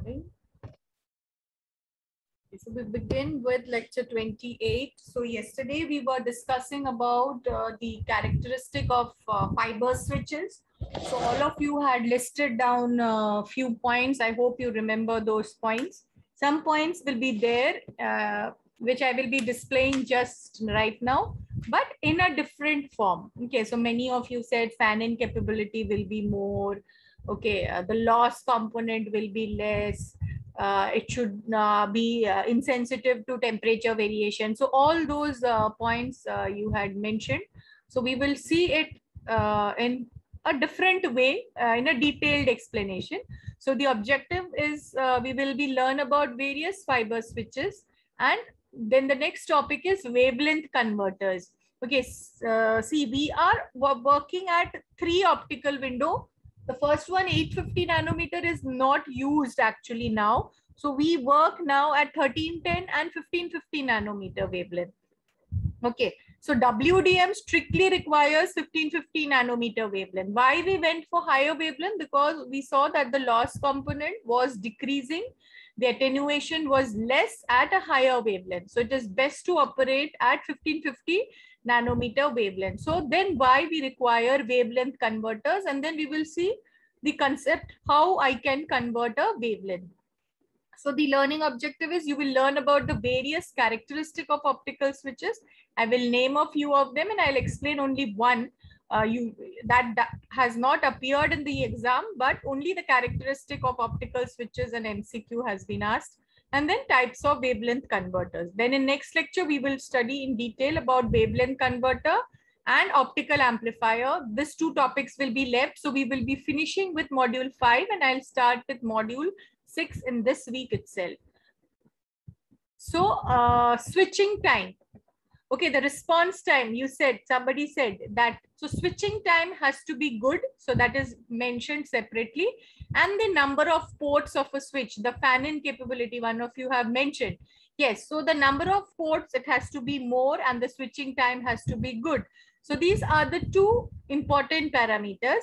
recording. So we begin with lecture 28. So yesterday we were discussing about the characteristic of fiber switches. So all of you had listed down a few points. I hope you remember those points. Some points will be there, which I will be displaying just right now, but in a different form. Okay, so many of you said fan-in capability will be more. Okay, the loss component will be less. It should be insensitive to temperature variation. So all those points you had mentioned. So we will see it in a different way, in a detailed explanation. So the objective is we will be learn about various fiber switches, and then the next topic is wavelength converters. Okay, see, we are working at 3 optical window. The first one, 850 nanometer, is not used actually now. So we work now at 1310 and 1550 nanometer wavelength. Okay, so WDM strictly requires 1550 nanometer wavelength. Why we went for higher wavelength? Because we saw that the loss component was decreasing. The attenuation was less at a higher wavelength. So it is best to operate at 1550 nanometer wavelength. So then why we require wavelength converters, and then we will see the concept how I can convert a wavelength. So the learning objective is you will learn about the various characteristics of optical switches. I will name a few of them and I'll explain only one that has not appeared in the exam, but only the characteristic of optical switches and MCQ has been asked. And then types of wavelength converters. Then in next lecture, we will study in detail about wavelength converter and optical amplifier. These two topics will be left. So we will be finishing with module 5 and I'll start with module 6 in this week itself. So switching time. Okay, the response time, you said, somebody said that, so switching time has to be good. So that is mentioned separately. And the number of ports of a switch, the fan-in capability, one of you have mentioned. Yes, so the number of ports, it has to be more and the switching time has to be good. So these are the two important parameters.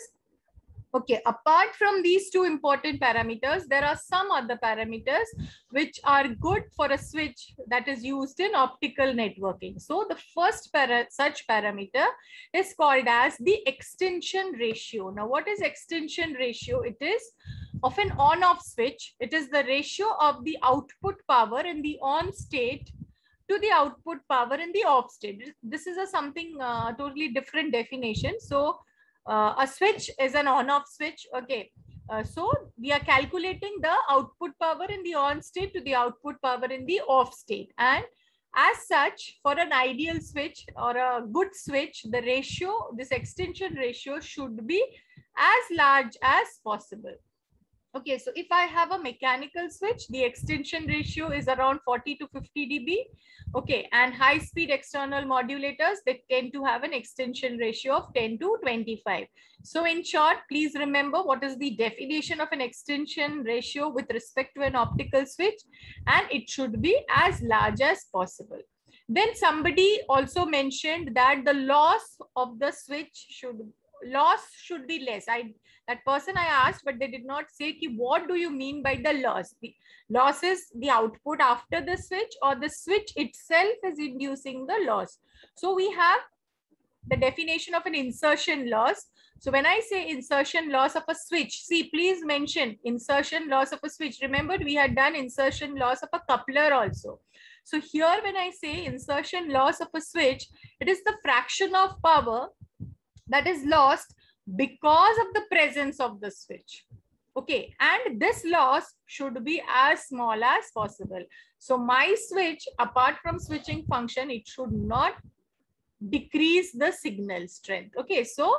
Okay, apart from these two important parameters, there are some other parameters which are good for a switch that is used in optical networking. So the first such parameter is called as the extension ratio. Now, what is extension ratio? It is of an on-off switch. It is the ratio of the output power in the on state to the output power in the off state. This is a something totally different definition. So a switch is an on-off switch. Okay, so we are calculating the output power in the on state to the output power in the off state, and as such, for an ideal switch or a good switch, the ratio, this extension ratio, should be as large as possible. Okay, so if I have a mechanical switch, the extension ratio is around 40 to 50 dB. Okay, and high speed external modulators, they tend to have an extension ratio of 10 to 25. So in short, please remember what is the definition of an extension ratio with respect to an optical switch, and it should be as large as possible. Then somebody also mentioned that the loss of the switch should be less. That person I asked, but they did not say what do you mean by the loss. The loss is the output after the switch, or the switch itself is inducing the loss. So we have the definition of an insertion loss. So when I say insertion loss of a switch, see, please mention insertion loss of a switch. Remember, we had done insertion loss of a coupler also. So here when I say insertion loss of a switch, it is the fraction of power that is lost because of the presence of the switch. Okay, and this loss should be as small as possible. So my switch, apart from switching function, it should not decrease the signal strength. Okay, so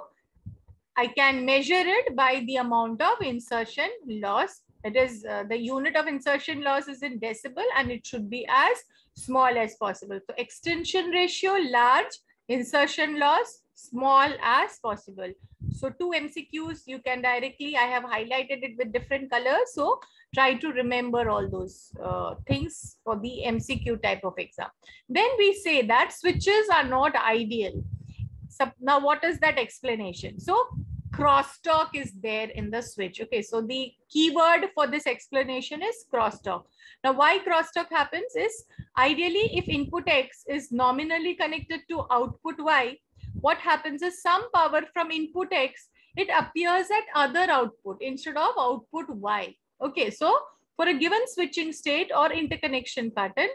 I can measure it by the amount of insertion loss. It is the unit of insertion loss is in decibel, and it should be as small as possible. So extension ratio large, insertion loss small as possible. So two MCQs you can directly, I have highlighted it with different colors. So try to remember all those things for the MCQ type of exam. Then we say that switches are not ideal. So now what is that explanation? So crosstalk is there in the switch. Okay, so the keyword for this explanation is crosstalk. Now, why crosstalk happens is, ideally, if input X is nominally connected to output Y, what happens is some power from input X, it appears at other output instead of output Y. Okay, so for a given switching state or interconnection pattern,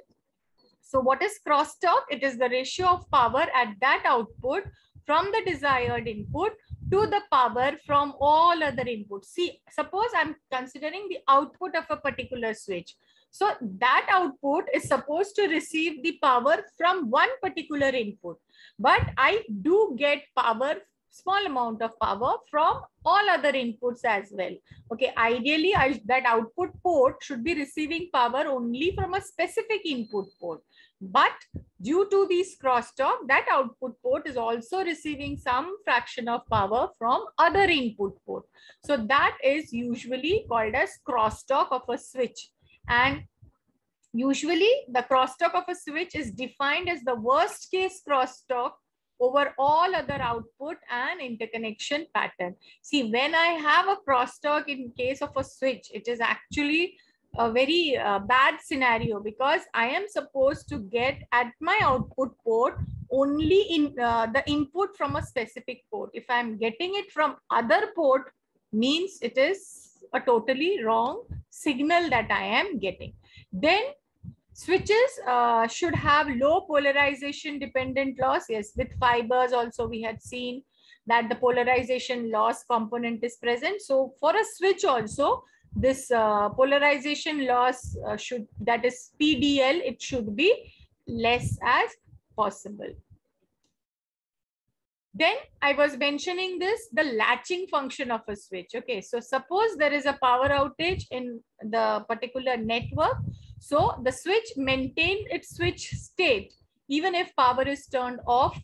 so what is crosstalk? It is the ratio of power at that output from the desired input to the power from all other inputs. See, suppose I'm considering the output of a particular switch. So that output is supposed to receive the power from one particular input, but I do get power, small amount of power from all other inputs as well. Okay, ideally that output port should be receiving power only from a specific input port. But due to these crosstalk, that output port is also receiving some fraction of power from other input port. So that is usually called as crosstalk of a switch. And usually the crosstalk of a switch is defined as the worst case crosstalk over all other output and interconnection pattern. See, when I have a crosstalk in case of a switch, it is actually a very bad scenario, because I am supposed to get at my output port only in the input from a specific port. If I'm getting it from other port, means it is a totally wrong signal that I am getting. Then switches should have low polarization dependent loss. Yes, with fibers also we had seen that the polarization loss component is present. So for a switch also, this polarization loss should, that is PDL, it should be less as possible. Then I was mentioning this, the latching function of a switch. Okay, so suppose there is a power outage in the particular network. So the switch maintained its switch state even if power is turned off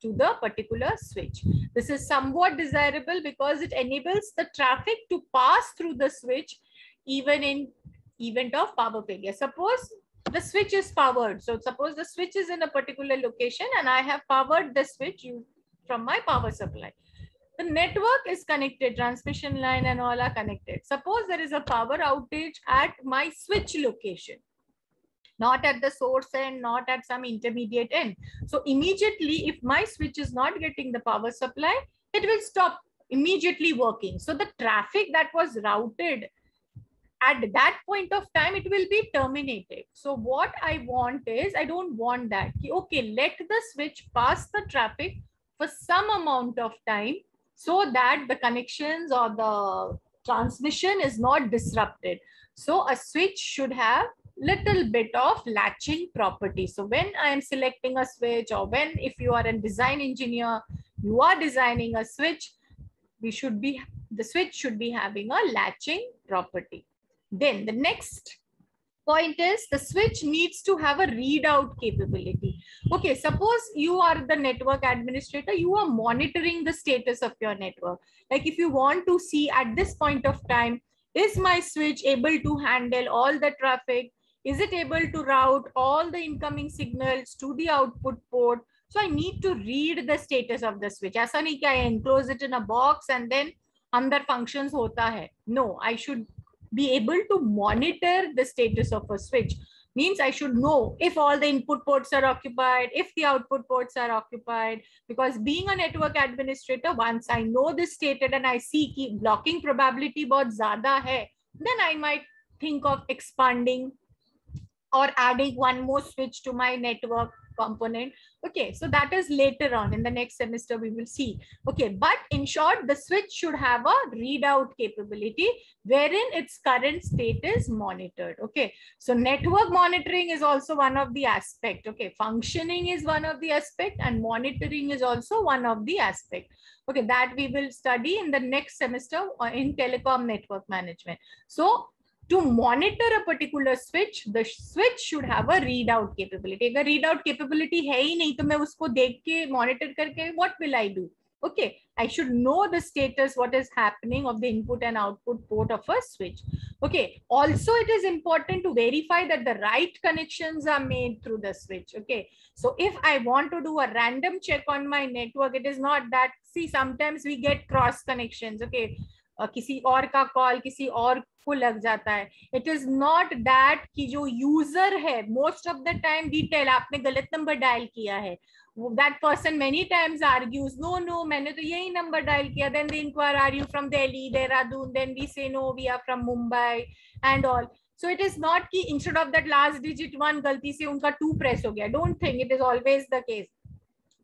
to the particular switch. This is somewhat desirable because it enables the traffic to pass through the switch even in event of power failure. Suppose the switch is powered. So suppose the switch is in a particular location and I have powered the switch from my power supply. The network is connected, transmission line and all are connected. Suppose there is a power outage at my switch location, not at the source end, not at some intermediate end. So immediately, if my switch is not getting the power supply, it will stop immediately working. So the traffic that was routed at that point of time, it will be terminated. So what I want is, I don't want that. Okay, let the switch pass the traffic for some amount of time so that the connections or the transmission is not disrupted. So a switch should have little bit of latching property. So when I am selecting a switch, or when, if you are a design engineer, you are designing a switch, the switch should be having a latching property. Then the next point is, the switch needs to have a readout capability. Okay, suppose you are the network administrator, you are monitoring the status of your network. Like if you want to see at this point of time, is my switch able to handle all the traffic? Is it able to route all the incoming signals to the output port? So I need to read the status of the switch. Aisa nahi ki I enclose it in a box and then andar functions hota hai. No, I should be able to monitor the status of a switch. Means I should know if all the input ports are occupied, if the output ports are occupied. Because being a network administrator, once I know this stated and I see ki blocking probability bahut zyada hai, then I might think of expanding or adding one more switch to my network component. Okay, so that is later on in the next semester we will see. Okay, but in short, the switch should have a readout capability wherein its current state is monitored. Okay, so network monitoring is also one of the aspect. Okay, functioning is one of the aspect and monitoring is also one of the aspect. Okay, that we will study in the next semester in telecom network management. So to monitor a particular switch, the switch should have a readout capability. अगर readout capability है ही नहीं तो मैं उसको देख के monitor करके what will I do? Okay, I should know the status, what is happening of the input and output port of a switch. Okay, also it is important to verify that the right connections are made through the switch. Okay, so if I want to do a random check on my network, it is not that, see, sometimes we get cross connections. Okay, किसी और का call किसी और को लग जाता है. It is not that कि जो यूजर है most of the time we tell आपने गलत नंबर डायल किया है. That person many times argues, no, मैंने तो यही नंबर डायल किया. Then they inquire, are you from Delhi, Dehradun? Then we say no, we are from Mumbai and all. So it is not कि instead of that last digit 1 गलती से उनका 2 press हो गया. Don't think it is always the case.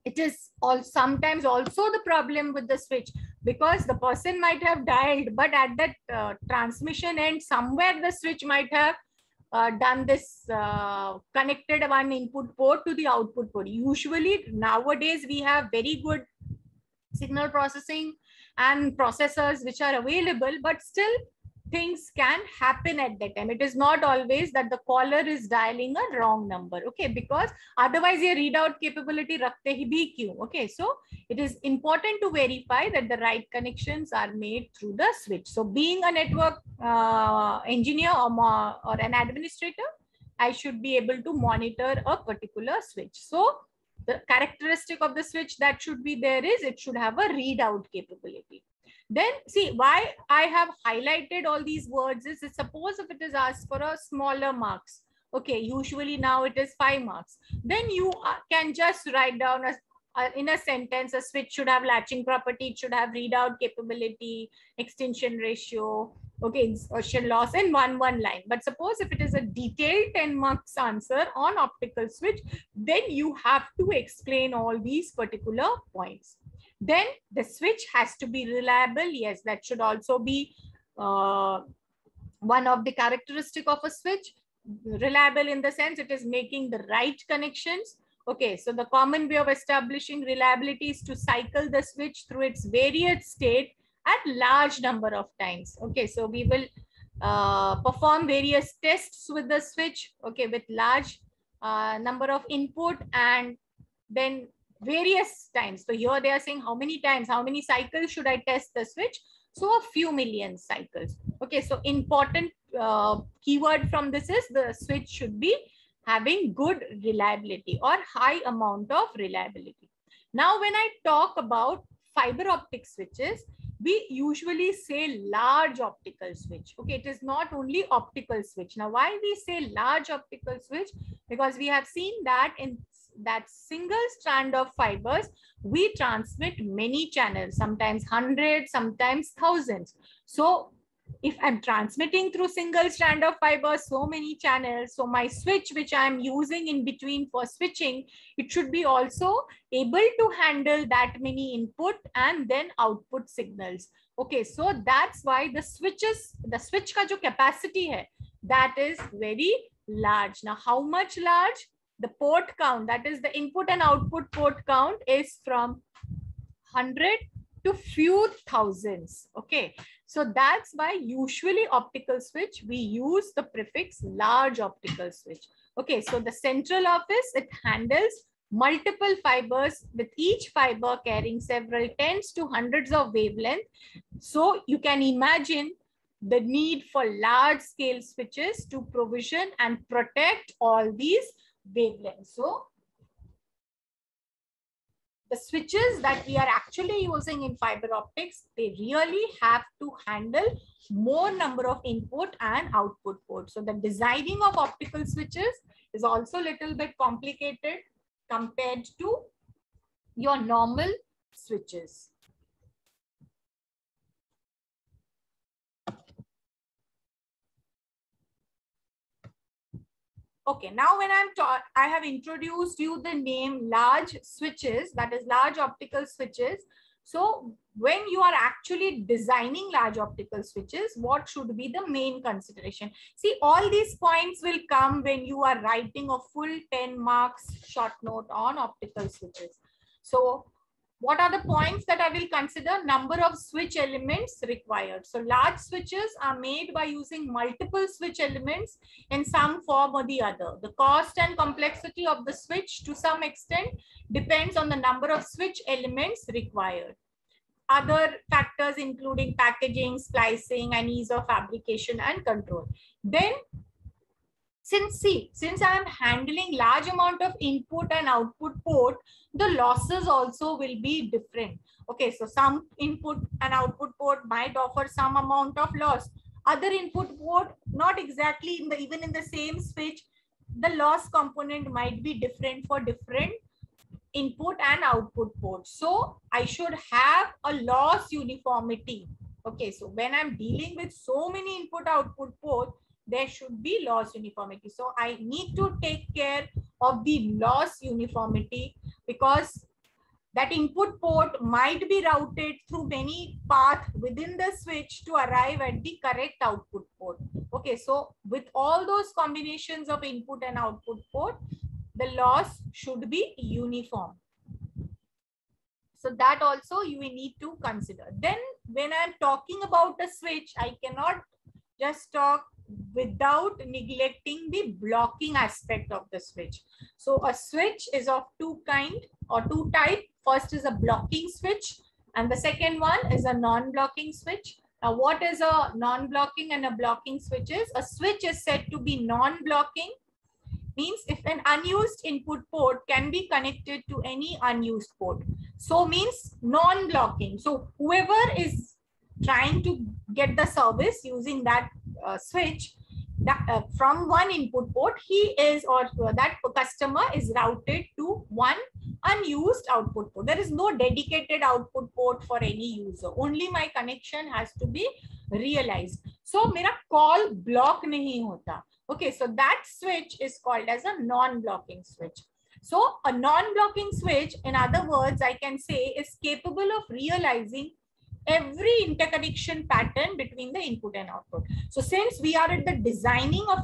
It is all sometimes also the problem with the switch, because the person might have dialed, but at that transmission end somewhere the switch might have done this connected one input port to the output port. Usually nowadays we have very good signal processing and processors which are available, but still things can happen at that time. It is not always that the caller is dialing a wrong number. Okay, because otherwise your readout capability rakhte hi bhi kyun. Okay, so it is important to verify that the right connections are made through the switch. So being a network engineer or an administrator, I should be able to monitor a particular switch. So the characteristic of the switch that should be there is it should have a readout capability. Then see why I have highlighted all these words is, suppose if it is asked for a smaller marks. Okay, usually now it is 5 marks. Then you can just write down in a sentence, a switch should have latching property, it should have readout capability, extinction ratio, okay, insertion loss in one line. But suppose if it is a detailed 10 marks answer on optical switch, then you have to explain all these particular points. Then the switch has to be reliable. Yes, that should also be one of the characteristic of a switch. Reliable in the sense it is making the right connections. Okay, so the common way of establishing reliability is to cycle the switch through its various state at large number of times. Okay, so we will perform various tests with the switch, okay, with large number of input and then various times. So here they are saying how many times, how many cycles should I test the switch? So a few million cycles. Okay, so important keyword from this is the switch should be having good reliability or high amount of reliability. Now, when I talk about fiber optic switches, we usually say large optical switch. Okay, it is not only optical switch. Now, why we say large optical switch? Because we have seen that in that single strand of fibers, we transmit many channels, sometimes hundreds, sometimes thousands. So if I'm transmitting through single strand of fiber, so many channels, so my switch which I'm using in between for switching, it should be also able to handle that many input and then output signals. Okay, so that's why the switch ka jo capacity hai, that is very large. Now, how much large? The port count, that is the input and output port count, is from 100 to few thousands. Okay, so that's why usually optical switch we use the prefix large optical switch. Okay, so the central office, it handles multiple fibers with each fiber carrying several tens to hundreds of wavelength. So you can imagine the need for large scale switches to provision and protect all these wavelengths. So the switches that we are actually using in fiber optics, they really have to handle more number of input and output ports. So the designing of optical switches is also a little bit complicated compared to your normal switches. Okay, now when I have introduced you the name large switches, that is large optical switches. So when you are actually designing large optical switches, what should be the main consideration? See, all these points will come when you are writing a full 10 marks short note on optical switches. So what are the points that I will consider? Number of switch elements required. So large switches are made by using multiple switch elements in some form or the other. The cost and complexity of the switch to some extent depends on the number of switch elements required. other factors including packaging, splicing, and ease of fabrication and control. Then since I am handling large amount of input and output port, the losses also will be different. Okay, so some input and output port might offer some amount of loss. Other input port, not exactly in the, even in the same switch, the loss component might be different for different input and output ports. So I should have a loss uniformity. Okay, so when I'm dealing with so many input output ports, there should be loss uniformity. So I need to take care of the loss uniformity, because that input port might be routed through many paths within the switch to arrive at the correct output port. Okay, so with all those combinations of input and output port, the loss should be uniform. So that also you will need to consider. Then when I'm talking about a switch, I cannot just talk without neglecting the blocking aspect of the switch. So a switch is of two types. First is a blocking switch, and the second one is a non-blocking switch. Now, what is a non-blocking and a blocking switch is? A switch is said to be non-blocking, means if an unused input port can be connected to any unused port. So means non-blocking. So whoever is trying to get the service using that switch, from one input port, he is, or that customer is routed to one unused output port. There is no dedicated output port for any user. Only my connection has to be realized. So mera call block nahi hota. Okay, so that switch is called as a non-blocking switch. So a non-blocking switch, in other words, I can say, is capable of realizing every interconnection pattern between the input and output. So since we are at the designing of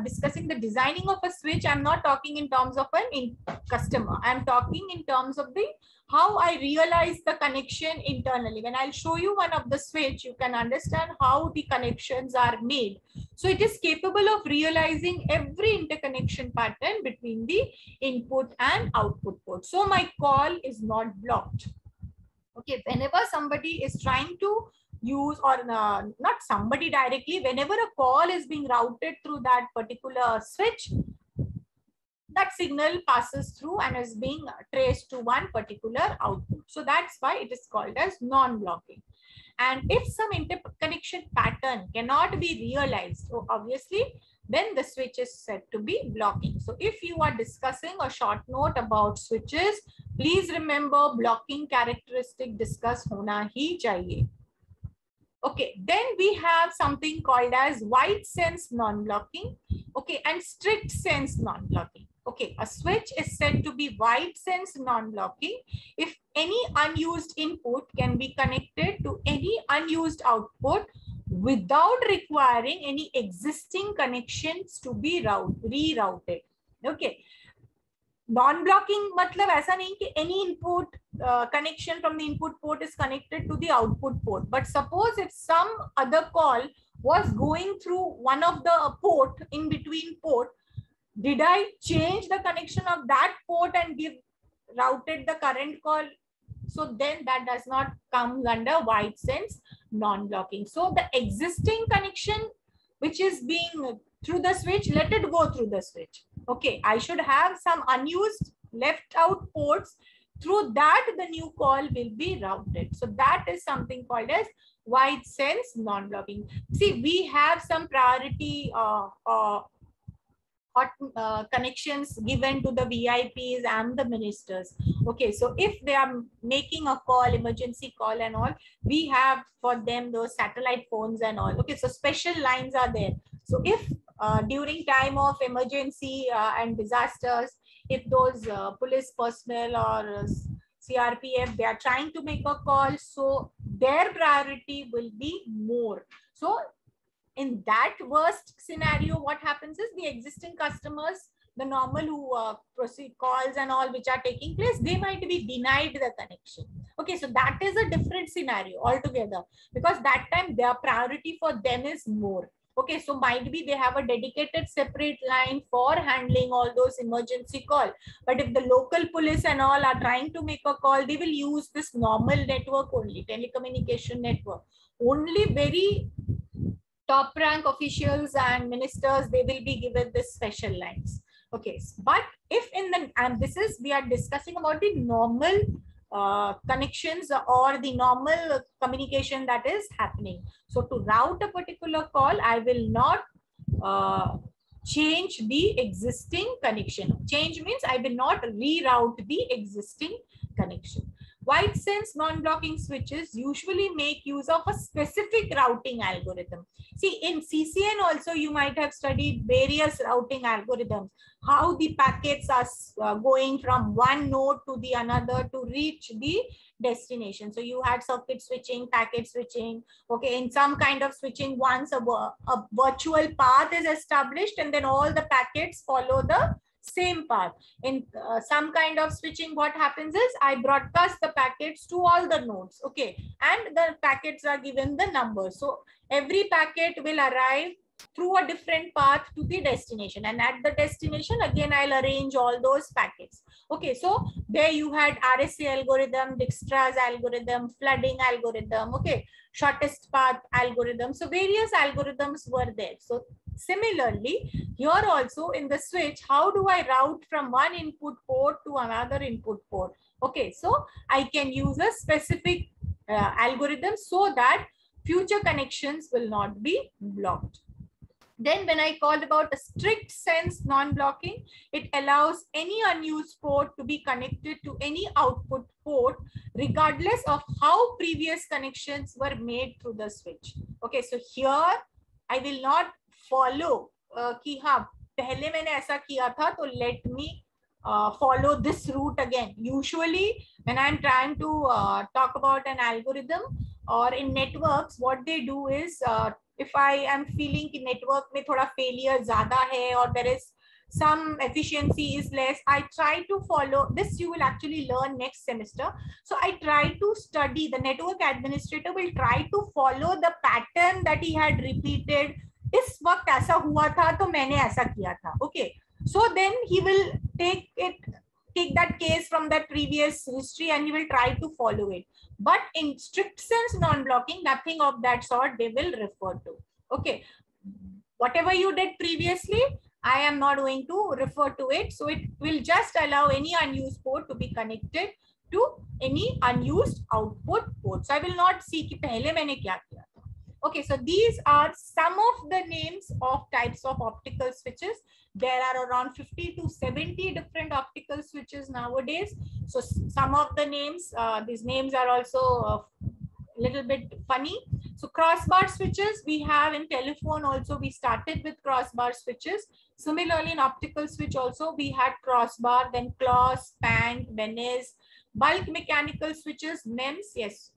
discussing the designing of a switch, I'm not talking in terms of an customer. I'm talking in terms of the how I realize the connection internally. When I'll show you one of the switch, you can understand how the connections are made. So it is capable of realizing every interconnection pattern between the input and output port. So my call is not blocked. Okay, whenever somebody is trying to use, or not somebody directly, whenever a call is being routed through that particular switch, that signal passes through and is being traced to one particular output. So that's why it is called as non-blocking. And if some interconnection pattern cannot be realized, so obviously, then the switch is said to be blocking. So if you are discussing a short note about switches, please remember blocking characteristic discuss hona hi chahiye. Okay, then we have something called as wide sense non-blocking, okay, and strict sense non-blocking. Okay, a switch is said to be wide sense non-blocking if any unused input can be connected to any unused output without requiring any existing connections to be rerouted. Okay, non-blocking matlab aisa nahi ki any input connection from the input port is connected to the output port. But suppose if some other call was going through one of the port, in between port, did I change the connection of that port and routed the current call? So then that does not come under wide sense non-blocking. So the existing connection which is being through the switch, let it go through the switch. Okay, I should have some unused left out ports. Through that, the new call will be routed. So that is something called as wide sense non-blocking. See, we have some priority connections given to the VIPs and the ministers. Okay, so if they are making a call, emergency call and all, we have for them those satellite phones and all. Okay, so special lines are there. So if during time of emergency and disasters, if those police personnel or CRPF, they are trying to make a call, so their priority will be more. So in that worst scenario, what happens is the existing customers, the normal who proceed calls and all which are taking place, they might be denied the connection. Okay, so that is a different scenario altogether, because that time their priority for them is more. Okay, so might be they have a dedicated separate line for handling all those emergency call. But if the local police and all are trying to make a call, they will use this normal network only, telecommunication network. Only very top rank officials and ministers, they will be given this special lines. Okay, but if in the, and this is, we are discussing about the normal connections or the normal communication that is happening. So to route a particular call, I will not change the existing connection. Change means I will not reroute the existing connection. Wide sense non-blocking switches usually make use of a specific routing algorithm. See, in CCN also you might have studied various routing algorithms, how the packets are going from one node to the another to reach the destination. So you had circuit switching, packet switching. Okay, in some kind of switching, once a virtual path is established and then all the packets follow the same path. In some kind of switching, what happens is I broadcast the packets to all the nodes. Okay, and the packets are given the number. So every packet will arrive through a different path to the destination, and at the destination again I'll arrange all those packets. Okay, so there you had RSA algorithm, Dijkstra's algorithm, flooding algorithm, okay, shortest path algorithm. So various algorithms were there. So similarly, here also in the switch, how do I route from one input port to another input port? Okay, so I can use a specific algorithm so that future connections will not be blocked. Then when I called about a strict sense non-blocking, it allows any unused port to be connected to any output port, regardless of how previous connections were made through the switch. Okay, so here I will not follow कि हाँ पहले मैंने ऐसा किया था तो let me follow this route again. Usually when I'm trying to talk about an algorithm or in networks, what they do is if I am feeling कि network में थोड़ा failure ज़्यादा है or there is some efficiency is less, I try to follow this. You will actually learn next semester. So I try to study, the network administrator will try to follow the pattern that he had repeated. इस वक्त ऐसा हुआ था तो मैंने ऐसा किया था. Okay, so then he will take that case from that previous history and he will try to follow it. But in strict sense non-blocking, nothing of that sort they will refer to. Okay, whatever you did previously, I am not going to refer to it. So it will just allow any unused port to be connected to any unused output port. So I will not see कि पहले मैंने क्या किया था. Okay, so these are some of the names of types of optical switches. There are around 50 to 70 different optical switches nowadays. So some of the names, these names are also a little bit funny. So crossbar switches we have in telephone also. We started with crossbar switches. Similarly in optical switch also we had crossbar, then claw, span, Benez, bulk mechanical switches, MEMS. Yes,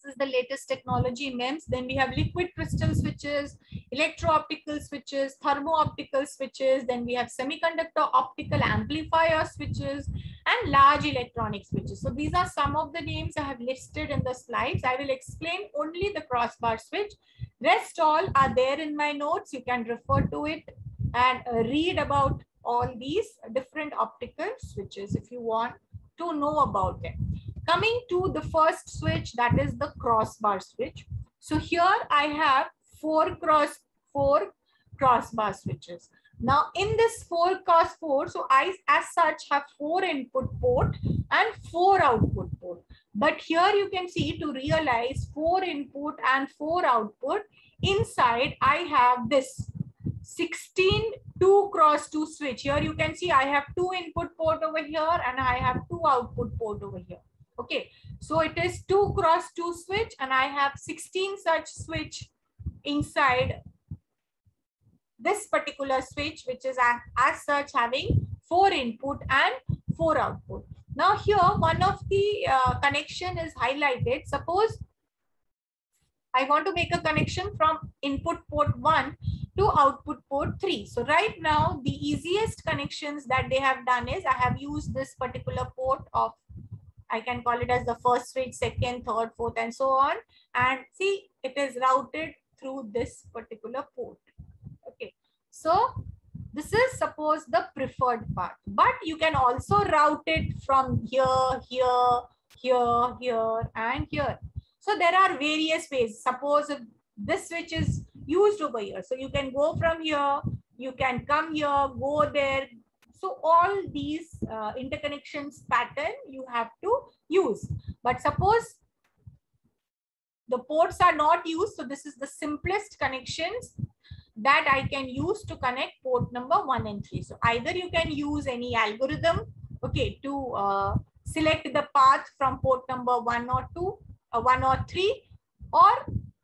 this is the latest technology, MEMS. Then we have liquid crystal switches, electro-optical switches, thermo-optical switches. Then we have semiconductor optical amplifier switches and large electronic switches. So these are some of the names I have listed in the slides. I will explain only the crossbar switch. Rest all are there in my notes. You can refer to it and read about all these different optical switches if you want to know about them. Coming to the first switch, that is the crossbar switch. So here I have 4 crossbar switches. Now in this 4x4, so I as such have 4 input port and 4 output port. But here you can see, to realize 4 input and 4 output, inside I have this 16 2x2 switch. Here you can see I have 2 input port over here and I have 2 output port over here. Okay, so it is 2x2 switch and I have 16 such switch inside this particular switch, which is as such having 4 input and 4 output. Now here one of the connection is highlighted. Suppose I want to make a connection from input port 1 to output port 3. So right now the easiest connections that they have done is I have used this particular port of, I can call it as the first switch, second, third, fourth, and so on. And see, it is routed through this particular port. Okay, so this is suppose the preferred path, but you can also route it from here, here, here, here, and here. So there are various ways. Suppose if this switch is used over here, so you can go from here, you can come here, go there. So all these interconnections pattern you have to use. But suppose the ports are not used, so this is the simplest connections that I can use to connect port number 1 and 3. So either you can use any algorithm, okay, to select the path from port number 1 or 2, 1 or 3, or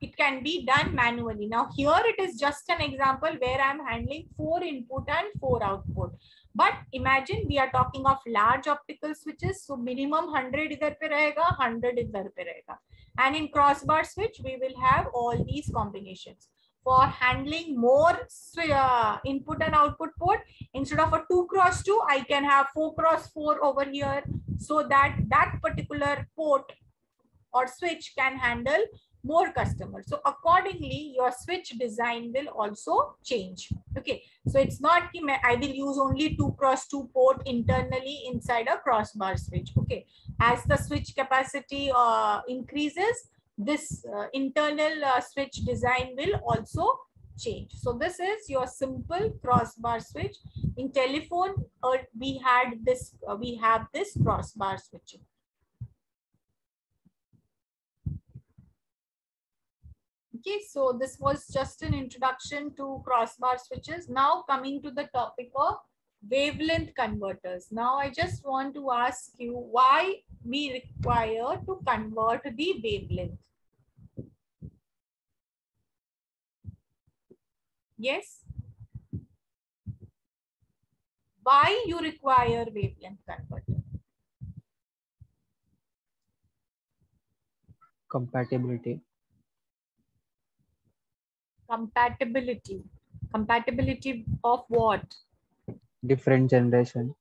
it can be done manually. Now here it is just an example where I'm handling 4 input and 4 output. But imagine we are talking of large optical switches, so minimum 100 idhar pe rahega, 100 idhar pe rahega. And in crossbar switch, we will have all these combinations. For handling more input and output port, instead of a 2x2, I can have 4x4 over here, so that that particular port or switch can handle more customers. So accordingly, your switch design will also change. Okay, so it's not I will use only 2x2 port internally inside a crossbar switch. Okay, as the switch capacity increases, this internal switch design will also change. So this is your simple crossbar switch. In telephone, we have this crossbar switching. Okay, so this was just an introduction to crossbar switches. Now coming to the topic of wavelength converters. Now I just want to ask you why we require to convert the wavelength. Yes? Why you require wavelength converter? Compatibility. Compatibility. Compatibility of what? Different generation.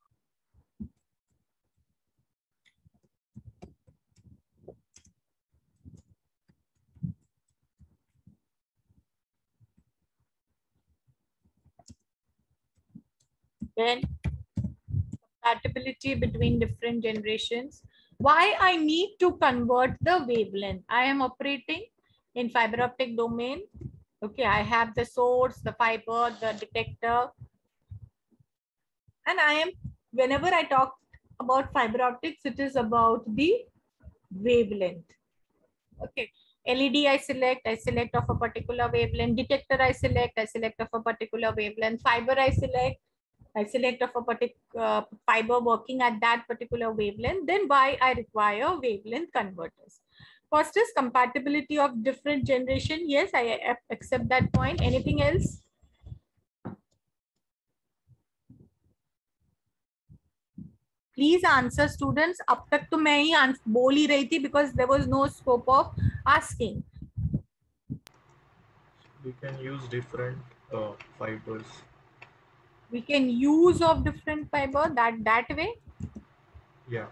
Then compatibility between different generations. Why I need to convert the wavelength? I am operating in fiber optic domain. Okay, I have the source, the fiber, the detector. And I am, whenever I talk about fiber optics, it is about the wavelength. Okay, LED I select of a particular wavelength. Detector I select of a particular wavelength. Fiber I select of a particular fiber working at that particular wavelength. Then why I require wavelength converters? First is compatibility of different generation. Yes, I accept that point. Anything else? Please answer, students. अब तक तो मैं ही बोल ही रही थी because there was no scope of asking. We can use different fibers. We can use of different fiber that way. Yeah.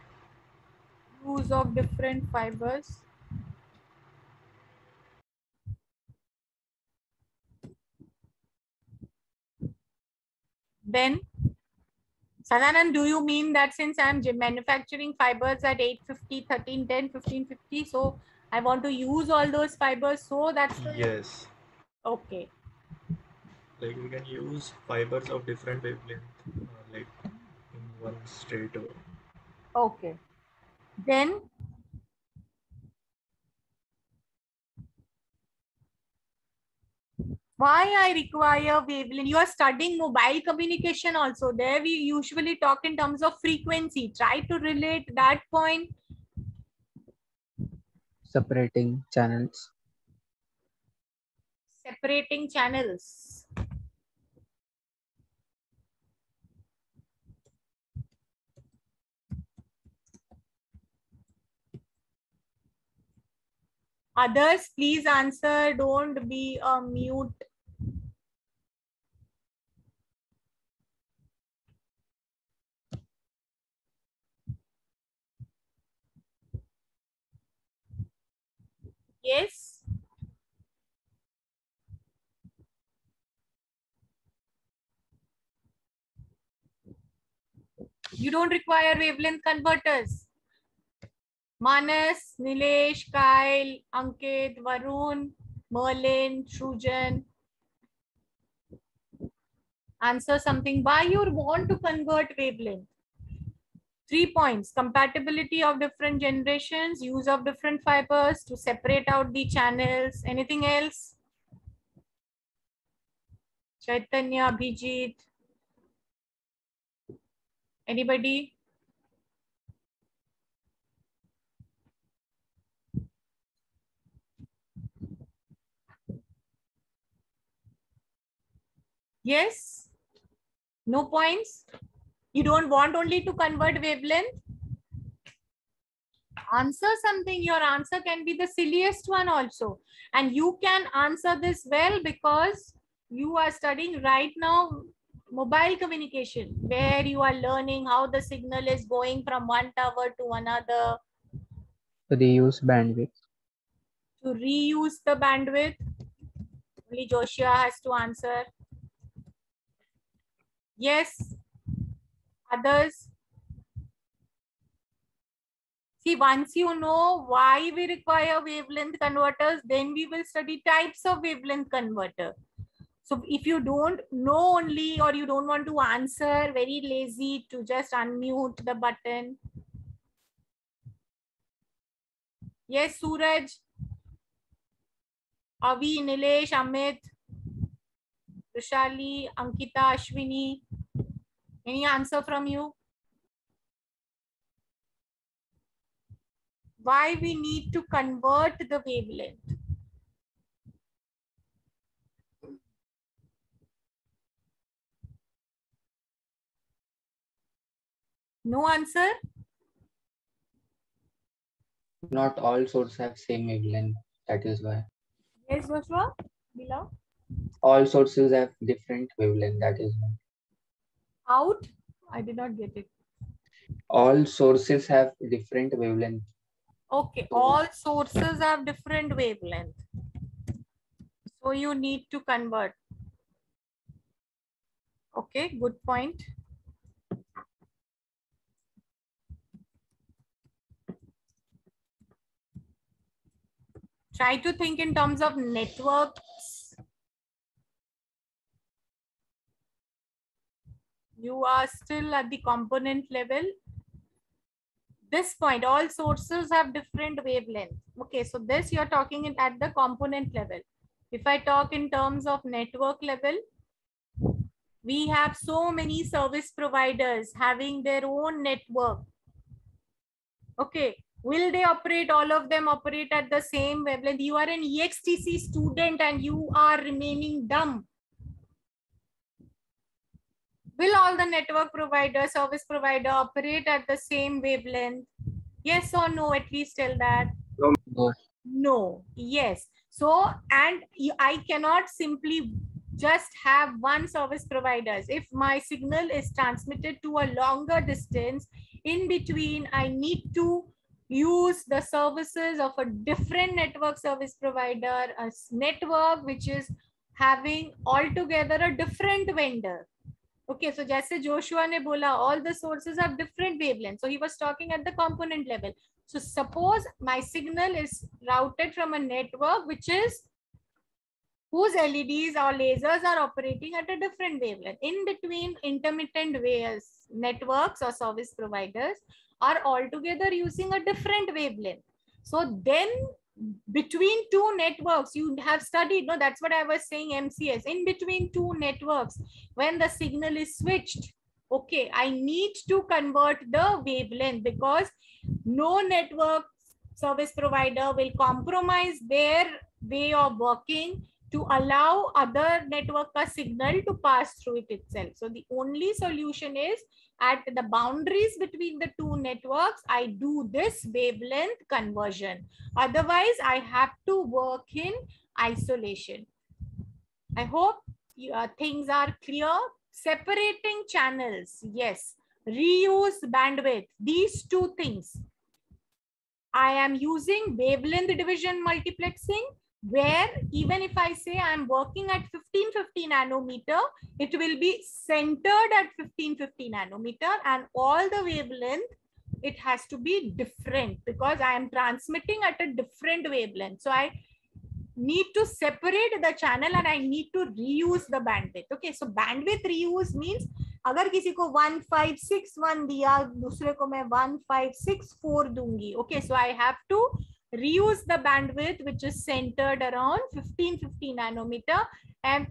Use of different fibers. Then, Sadanand, do you mean that since I'm manufacturing fibers at 850, 1310, 1550, so I want to use all those fibers, so that's the... Yes. Okay. Like we can use fibers of different wavelength, like in one straight away. Okay. Then, why I require wavelength? You are studying mobile communication also. There we usually talk in terms of frequency. Try to relate that point. Separating channels. Separating channels. Others, please answer. Don't be a mute. Yes. You don't require wavelength converters. Manas, Nilesh, Kyle, Ankit, Varun, Merlin, Shujan. Answer something. Why you want to convert wavelength? 3 points: compatibility of different generations, use of different fibers to separate out the channels. Anything else? Chaitanya, Abhijit. Anybody? Yes? No points? You don't want only to convert wavelength? Answer something. Your answer can be the silliest one also. And you can answer this well because you are studying right now mobile communication, where you are learning how the signal is going from one tower to another. To reuse bandwidth. To reuse the bandwidth. Only Joshua has to answer. Yes. Others? See, once you know why we require wavelength converters, then we will study types of wavelength converter. So if you don't know only, or you don't want to answer, very lazy to just unmute the button. Yes, Suraj, Avi, Nilesh, Amit, Rishali, Ankita, Ashwini. Any answer from you? Why we need to convert the wavelength? No answer? Not all sources have same wavelength. That is why. Yes, Joshua? Below? All sources have different wavelength. That is why. Out? I did not get it. All sources have different wavelength. Okay, all sources have different wavelength. So you need to convert. Okay, good point. Try to think in terms of networks. You are still at the component level. This point, all sources have different wavelength. Okay, so this you're talking at the component level. If I talk in terms of network level, we have so many service providers having their own network. Okay, will they operate, all of them operate at the same wavelength? You are an EXTC student and you are remaining dumb. Will all the network provider, service provider operate at the same wavelength? Yes or no? At least tell that. No. No. Yes. So, and I cannot simply just have one service providers. If my signal is transmitted to a longer distance, in between, I need to use the services of a different network service provider, a network which is having altogether a different vendor. Okay, so जैसे Joshua ने बोला, all the sources have different wavelengths. So he was talking at the component level. So suppose my signal is routed from a network which is whose LEDs or lasers are operating at a different wavelength. In between, intermittent waves, networks or service providers are altogether using a different wavelength. So then between two networks, you have studied, no, that's what I was saying, MCS, in between two networks, when the signal is switched, okay, I need to convert the wavelength because no network service provider will compromise their way of working to allow other network signal to pass through it itself. So the only solution is at the boundaries between the two networks, I do this wavelength conversion. Otherwise, I have to work in isolation. I hope things are clear. Separating channels, yes. Reuse bandwidth, these two things. I am using wavelength division multiplexing. where even if I say I'm working at 1550 nanometer, it will be centered at 1550 nanometer, and all the wavelength, it has to be different because I am transmitting at a different wavelength. So I need to separate the channel and I need to reuse the bandwidth. Okay, so bandwidth reuse means अगर किसी को 1561 दिया, दूसरे को मैं 1564 दूंगी. Okay, so I have to reuse the bandwidth which is centered around 1550 nanometer, and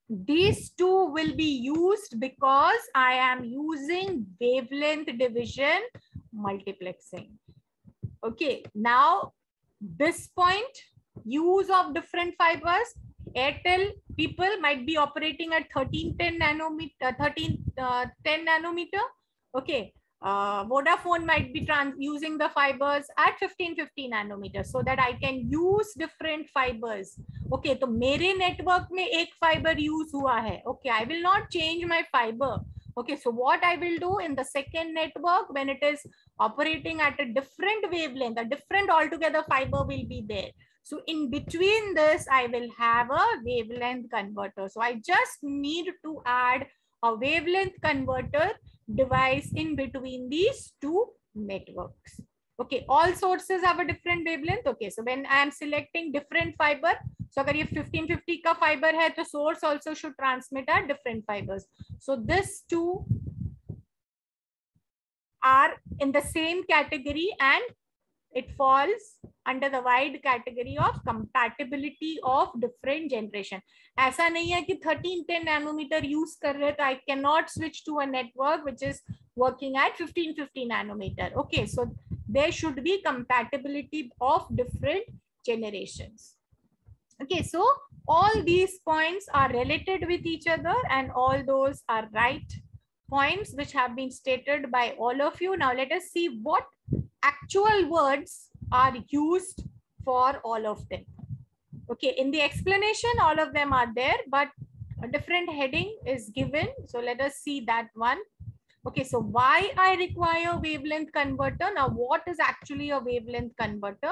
these two will be used because I am using wavelength division multiplexing. Okay, now this point, use of different fibers. Airtel people might be operating at 1310 nanometer, 1310 nanometer. Okay, Vodafone might be using the fibers at 1550 nanometer, so that I can use different fibers. Okay, तो मेरे network में एक fiber use हुआ है. Okay, I will not change my fiber. Okay, so what I will do in the second network, when it is operating at a different wavelength, a different altogether fiber will be there. So in between this, I will have a wavelength converter. So I just need to add a wavelength converter device in between these two networks. Okay, all sources have a different wavelength. Okay, so when I am selecting different fiber, so अगर ये 1550 का fiber है, तो source also should transmit at different fibers. So this two are in the same category and it falls under the wide category of compatibility of different generation. ऐसा नहीं है कि 1310 nanometer use कर रहे तो I cannot switch to a network which is working at 1550 nanometer. Okay, so there should be compatibility of different generations. Okay, so all these points are related with each other and all those are right points which have been stated by all of you. Now let us see what actual words are used for all of them. Okay, in the explanation, all of them are there, but a different heading is given. So let us see that one. Okay, so why I require wavelength converter? Now, what is actually a wavelength converter?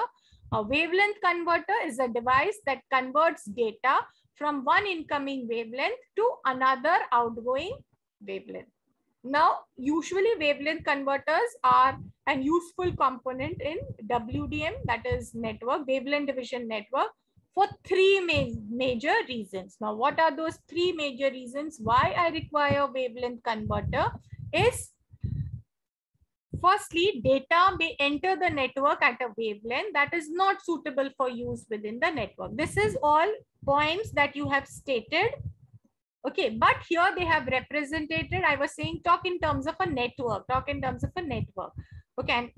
A wavelength converter is a device that converts data from one incoming wavelength to another outgoing wavelength. Now, usually wavelength converters are an useful component in WDM, that is network, wavelength division network, for three major reasons. Now, what are those three major reasons why I require wavelength converter? Is firstly, data may enter the network at a wavelength that is not suitable for use within the network. This is all points that you have stated. Okay, but here they have represented, I was saying talk in terms of a network, Okay,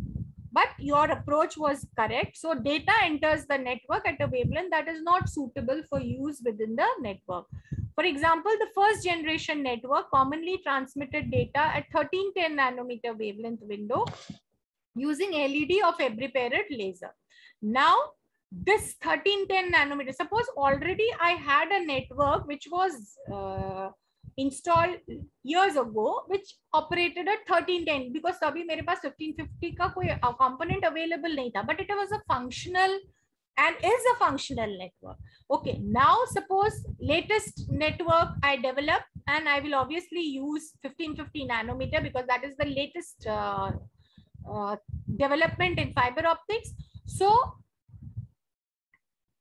but your approach was correct. So data enters the network at a wavelength that is not suitable for use within the network. For example, the first generation network commonly transmitted data at 1310 nanometer wavelength window using LED or Fabry-Perot laser. Now, this 1310 nanometer, suppose already I had a network which was installed years ago, which operated at 1310, because तभी मेरे पास 1550 का कोई component available नहीं था, but it was a functional and is a functional network. Okay, now suppose latest network I develop and I will obviously use 1550 nanometer because that is the latest development in fiber optics. So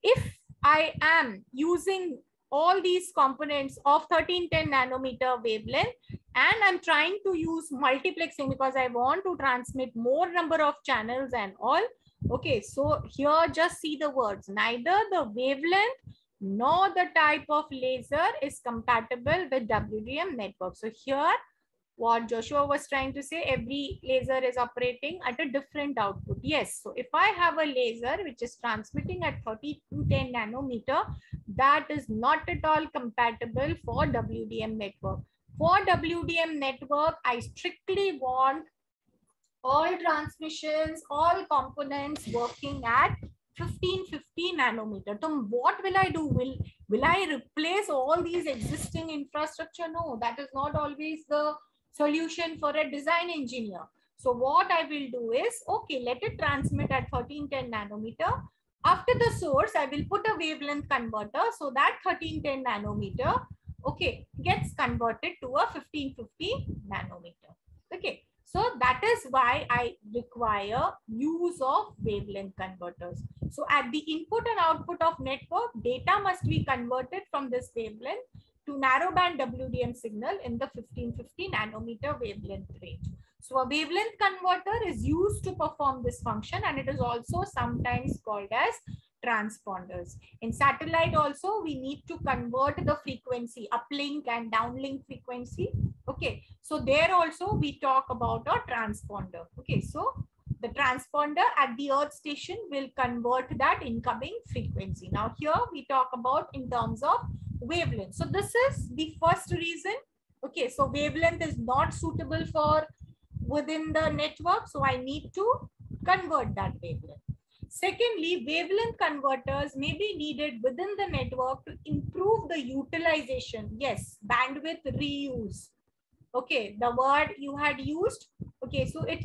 if I am using all these components of 1310 nanometer wavelength and I'm trying to use multiplexing because I want to transmit more number of channels and all. Okay, so here just see the words. Neither the wavelength nor the type of laser is compatible with WDM network. So here what Joshua was trying to say, every laser is operating at a different output. Yes, so if I have a laser which is transmitting at 1310 nanometer, that is not at all compatible for WDM network. For WDM network, I strictly want all transmissions, all components working at 1550 nanometer. So what will I do? Will I replace all these existing infrastructure? No, that is not always the solution for a design engineer. So what I will do is, okay, let it transmit at 1310 nanometer. After the source, I will put a wavelength converter so that 1310 nanometer, okay, gets converted to a 1550 nanometer. Okay, so that is why I require use of wavelength converters. So at the input and output of network, data must be converted from this wavelength to narrowband WDM signal in the 1550 nanometer wavelength range. So a wavelength converter is used to perform this function, and it is also sometimes called as transponders. In satellite also, we need to convert the frequency, uplink and downlink frequency. Okay, so there also we talk about a transponder. Okay, so the transponder at the earth station will convert that incoming frequency. Now here we talk about in terms of wavelength. So this is the first reason. Okay, so wavelength is not suitable for within the network, so I need to convert that wavelength. Secondly, wavelength converters may be needed within the network to improve the utilization. Yes, bandwidth reuse. Okay, the word you had used. Okay, so it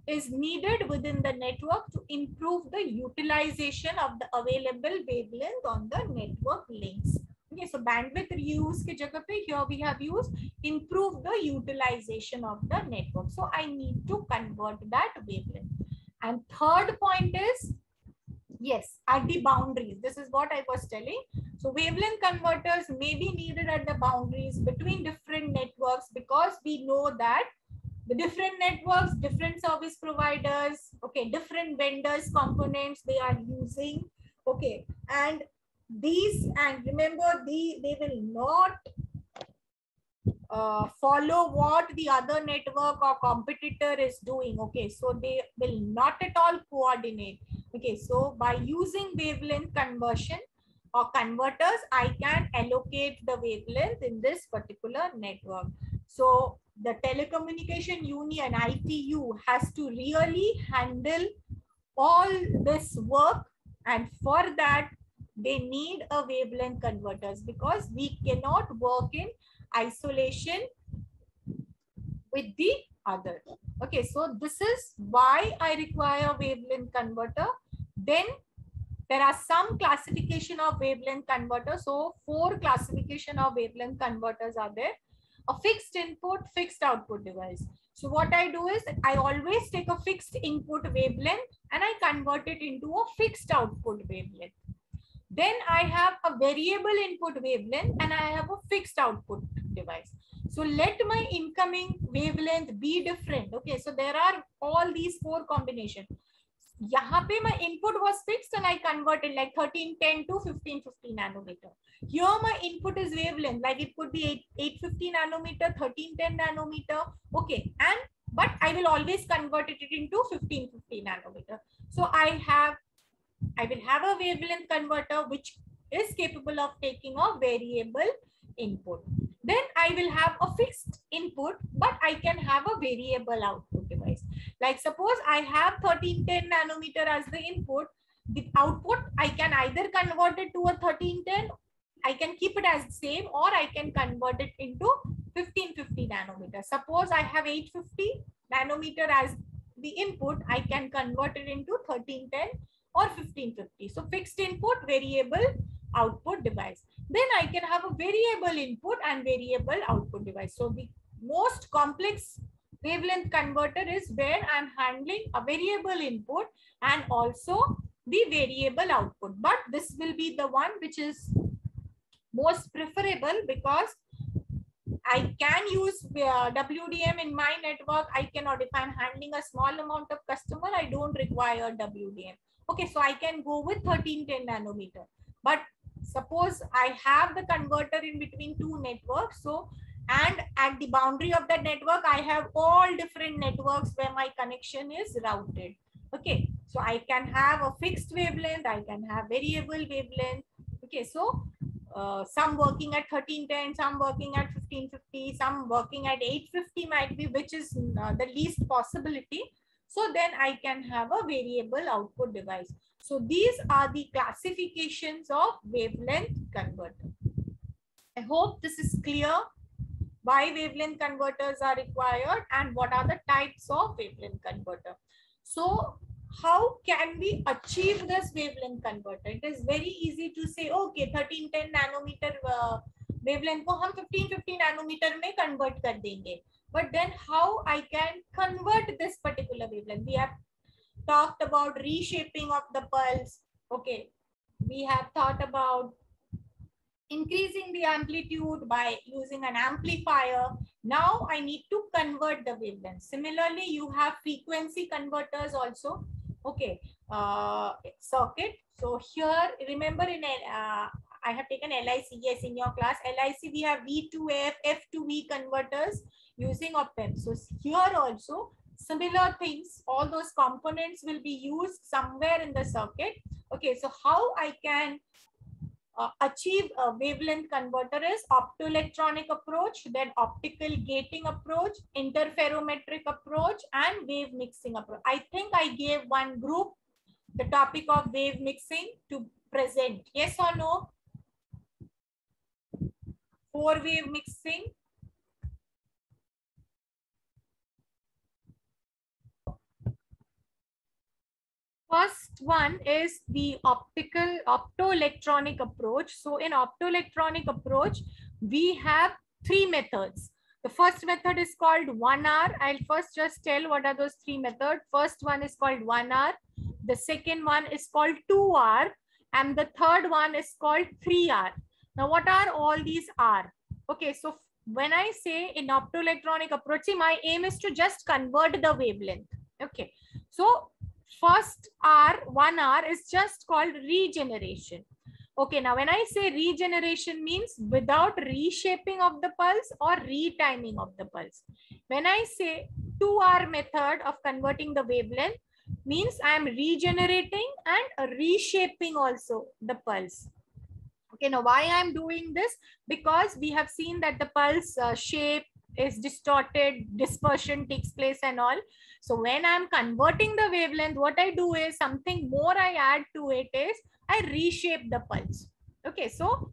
is needed within the network to improve the utilization of the available wavelength on the network links. Okay, so bandwidth reuse ke jagah pe here we have used improve the utilization of the network. So I need to convert that wavelength. And third point is, yes, at the boundaries. This is what I was telling. So wavelength converters may be needed at the boundaries between different networks, because we know that the different networks, different service providers, okay, different vendors, components they are using, okay, and these, and remember, they will not follow what the other network or competitor is doing. Okay, so they will not at all coordinate. Okay, so by using wavelength conversion or converters, I can allocate the wavelength in this particular network. So the telecommunication union, ITU, has to really handle all this work, and for that they need a wavelength converters, because we cannot work in isolation with the other. Okay, so this is why I require wavelength converter. Then there are some classification of wavelength converter. So 4 classification of wavelength converters are there. A fixed input, fixed output device. So what I do is I always take a fixed input wavelength and I convert it into a fixed output wavelength. Then I have a variable input wavelength and I have a fixed output device. So let my incoming wavelength be different. Okay, so there are all these 4 combinations. Yahan pe my input was fixed and I converted like 1310 to 1550 nanometer. Here my input is wavelength, like it could be 850 nanometer, 1310 nanometer. Okay, and but I will always convert it into 1550 nanometer. So I will have a wavelength converter which is capable of taking a variable input. Then I will have a fixed input, but I can have a variable output device. Like suppose I have 1310 nanometer as the input, the output I can either convert it to a 1310, I can keep it as the same, or I can convert it into 1550 nanometer. Suppose I have 850 nanometer as the input, I can convert it into 1310 or 1550. So fixed input, variable output device. Then I can have a variable input and variable output device. So the most complex wavelength converter is where I'm handling a variable input and also the variable output. But this will be the one which is most preferable, because I can use WDM in my network. I cannot, if I'm handling a small amount of customer, I don't require WDM. Okay, so I can go with 1310 nanometer. But suppose I have the converter in between 2 networks. So, and at the boundary of that network, I have all different networks where my connection is routed. Okay, so I can have a fixed wavelength, I can have variable wavelength. Okay, so some working at 1310, some working at 1550, some working at 850 might be, which is the least possibility. So then I can have a variable output device. So these are the classifications of wavelength converter. I hope this is clear, why wavelength converters are required and what are the types of wavelength converter. So how can we achieve this wavelength converter? It is very easy to say, okay, 1310 nanometer wavelength को हम 1550 nanometer में convert कर देंगे. But then how I can convert this particular wavelength? We have talked about reshaping of the pulse. Okay, we have thought about increasing the amplitude by using an amplifier. Now I need to convert the wavelength. Similarly, you have frequency converters also. Okay, circuit. So here, remember I have taken LIC. Yes, in your class, LIC we have V2F, F2V converters using op-amp. So here also, similar things, all those components will be used somewhere in the circuit. Okay, so how I can achieve a wavelength converter is optoelectronic approach, then optical gating approach, interferometric approach, and wave mixing approach. I think I gave one group the topic of wave mixing to present. Yes or no? For wave mixing. First one is the optoelectronic approach. So in optoelectronic approach, we have three methods. The first method is called 1R. I'll first just tell what are those three methods. First one is called 1R. The second one is called 2R. And the third one is called 3R. Now, what are all these R? Okay, so when I say in optoelectronic approach, see, my aim is to just convert the wavelength. Okay, so first R, 1R is just called regeneration. Okay, now when I say regeneration means without reshaping of the pulse or retiming of the pulse. When I say 2R method of converting the wavelength means I am regenerating and reshaping also the pulse. Okay, now why I am doing this? Because we have seen that the pulse shape is distorted, dispersion takes place and all. So when I'm converting the wavelength, what I do is something more I add to it is I reshape the pulse. Okay, so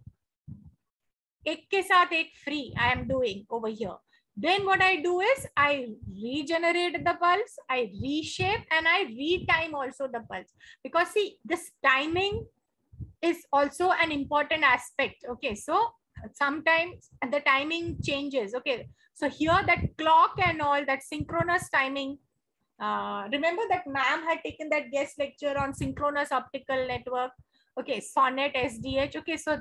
ek ke saath ek free I am doing over here. Then what I do is I regenerate the pulse, I reshape and I retime also the pulse. Because see, this timing is also an important aspect. Okay, so sometimes the timing changes. Okay, so here that clock and all that synchronous timing. Remember that ma'am had taken that guest lecture on synchronous optical network. Okay, SONET, SDH. Okay, so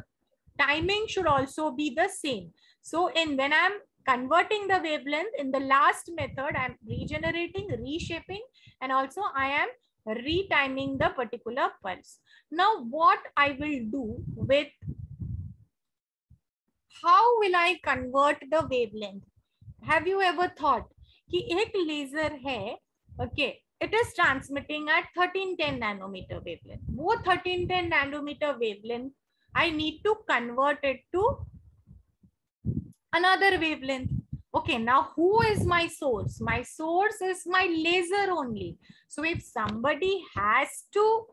timing should also be the same. So when I'm converting the wavelength in the last method, I'm regenerating, reshaping, and also I am retiming the particular pulse. Now, what I will do with, how will I convert the wavelength? Have you ever thought कि एक laser है, okay, it is transmitting at 1310 nanometer wavelength. वो 1310 nanometer wavelength, I need to convert it to another wavelength. Okay, now who is my source? My source is my laser only. So if somebody has to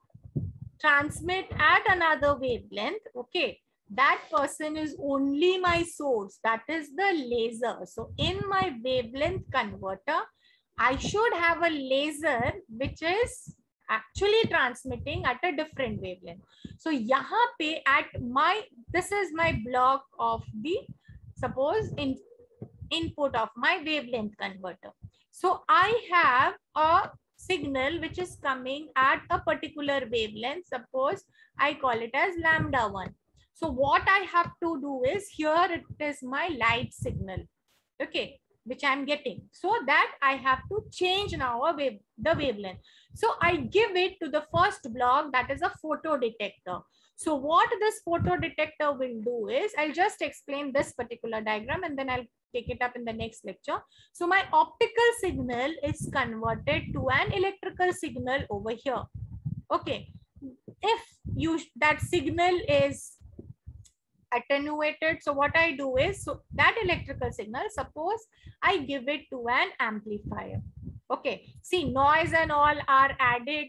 transmit at another wavelength, okay, that person is only my source. That is the laser. So in my wavelength converter, I should have a laser which is actually transmitting at a different wavelength. So yahan pe at my, this is my block of the, suppose in input of my wavelength converter. So I have a signal which is coming at a particular wavelength. Suppose I call it as lambda 1. So what I have to do is, here it is my light signal, okay, which I'm getting. So that I have to change now the wavelength. So I give it to the first block, that is a photodetector. So what this photodetector will do is, I'll just explain this particular diagram and then I'll take it up in the next lecture. So my optical signal is converted to an electrical signal over here. Okay, if that signal is attenuated, so what I do is, so that electrical signal, suppose I give it to an amplifier. Okay, see, noise and all are added,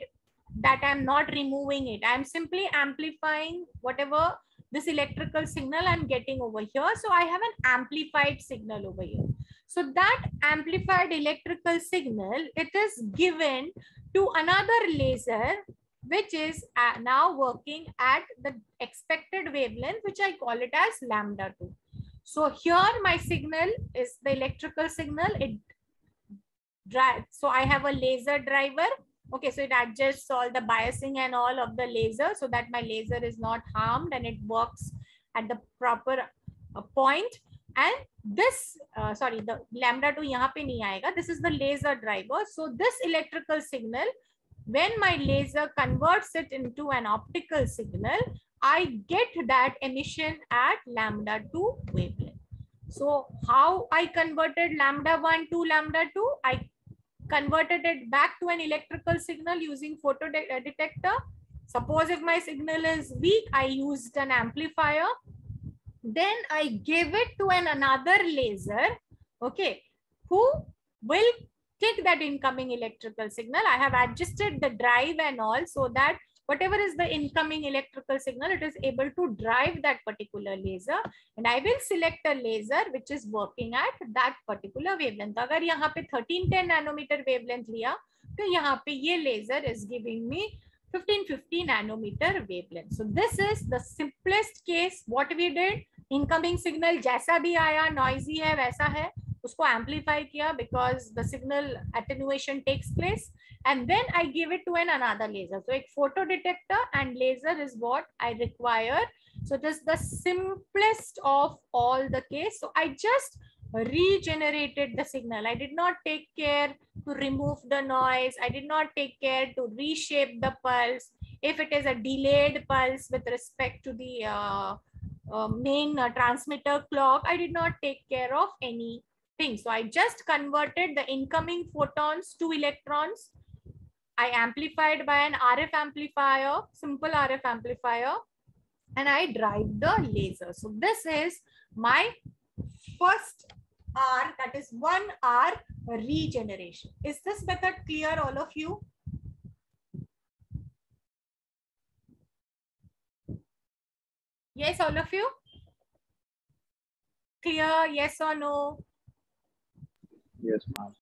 that I'm not removing it. I'm simply amplifying whatever this electrical signal I'm getting over here. So I have an amplified signal over here. So that amplified electrical signal, it is given to another laser, which is now working at the expected wavelength, which I call it as lambda 2. So here my signal is the electrical signal. It drives. So I have a laser driver. Okay, so it adjusts all the biasing and all of the laser so that my laser is not harmed and it works at the proper point. And this, sorry, the lambda 2 yahan pe nahi aayega. This is the laser driver. So this electrical signal, when my laser converts it into an optical signal, I get that emission at lambda 2 wavelength. So how I converted lambda 1 to lambda 2? I converted it back to an electrical signal using photo detector. Suppose if my signal is weak, I used an amplifier. Then I gave it to another laser, okay, who will take that incoming electrical signal. I have adjusted the drive and all so that whatever is the incoming electrical signal, it is able to drive that particular laser. And I will select a laser which is working at that particular wavelength. Agar yahan pe 1310 nanometer wavelength liya, to yahan pe ye laser is giving me 1550 nanometer wavelength. So this is the simplest case. What we did, incoming signal जैसा भी आया noisy है वैसा है, उसको amplify किया because the signal attenuation takes place, and then I give it to another laser. So a photo detector and laser is what I require. So it is the simplest of all the case. So I just regenerated the signal. I did not take care to remove the noise. I did not take care to reshape the pulse. If it is a delayed pulse with respect to the main transmitter clock, I did not take care of anything. So I just converted the incoming photons to electrons. I amplified by an RF amplifier, simple RF amplifier, and I drive the laser. So this is my first R, that is 1 R regeneration. Is this method clear, all of you? Yes, all of you? Clear, yes or no? Yes, ma'am.